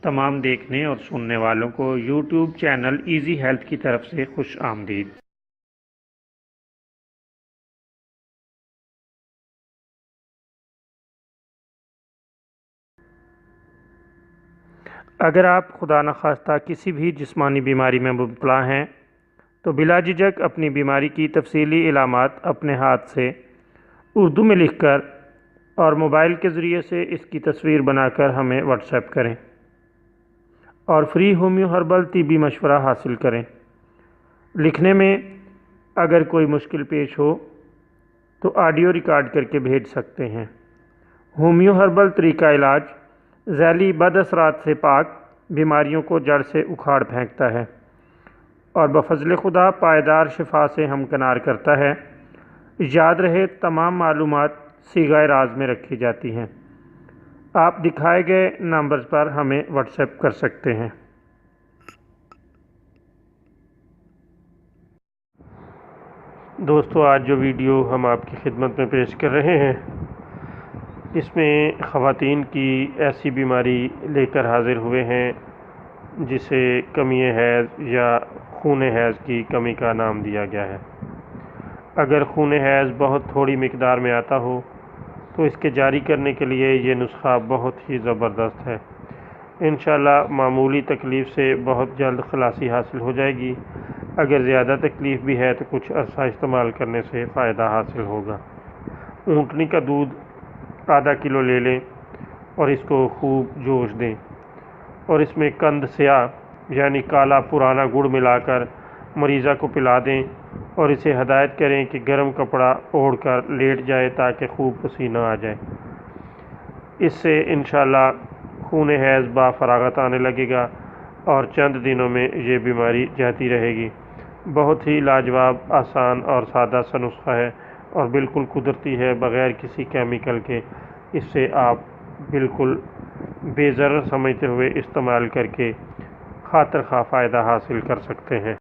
تمام دیکھنے اور سننے والوں کو یوٹیوب چینل ایزی ہیلتھ کی طرف سے خوش آمدید۔ اگر آپ خدا نخواستہ کسی بھی جسمانی بیماری میں مبتلا ہیں تو بلا جھجک اپنی بیماری کی تفصیلی علامات اپنے ہاتھ سے اردو میں لکھ کر اور موبائل کے ذریعے سے اس کی تصویر بنا کر ہمیں واٹس ایپ کریں اور فری ہومیو ہربل طبی مشورہ حاصل کریں۔ لکھنے میں اگر کوئی مشکل پیش ہو تو آڈیو ریکارڈ کر کے بھیج سکتے ہیں۔ ہومیو ہربل طریقہ علاج ذیلی بد اثرات سے پاک، بیماریوں کو جڑ سے اکھاڑ پھینکتا ہے اور بفضل خدا پائیدار شفا سے ہمکنار کرتا ہے۔ یاد رہے تمام معلومات صیغہ راز میں رکھی جاتی ہیں۔ آپ دکھائے گئے نمبرز پر ہمیں واٹس ایپ کر سکتے ہیں۔ دوستو، آج جو ویڈیو ہم آپ کی خدمت میں پیش کر رہے ہیں اس میں خواتین کی ایسی بیماری لے کر حاضر ہوئے ہیں جسے کمی حیض یا خون حیض کی کمی کا نام دیا گیا ہے۔ اگر خون حیض بہت تھوڑی مقدار میں آتا ہو تو اس کے جاری کرنے کے لیے یہ نسخہ بہت ہی زبردست ہے۔ انشاءاللہ معمولی تکلیف سے بہت جلد خلاصی حاصل ہو جائے گی۔ اگر زیادہ تکلیف بھی ہے تو کچھ عرصہ استعمال کرنے سے فائدہ حاصل ہوگا۔ اونٹنی کا دودھ آدھا کلو لے لیں اور اس کو خوب جوش دیں اور اس میں قند سیاہ یعنی کالا پرانا گڑ ملا کر مریضہ کو پلا دیں اور اسے ہدایت کریں کہ گرم کپڑا اوڑھ کر لیٹ جائے تاکہ خوب پسینہ آ جائے۔ اس سے انشاءاللہ خون حیض بافراغت آنے لگے گا اور چند دنوں میں یہ بیماری جاتی رہے گی۔ بہت ہی لاجواب، آسان اور سادہ سا نسخہ ہے اور بالکل قدرتی ہے، بغیر کسی کیمیکل کے۔ اس سے آپ بالکل بے ضرر سمجھتے ہوئے استعمال کر کے خاطر خواہ فائدہ حاصل کر سکتے ہیں۔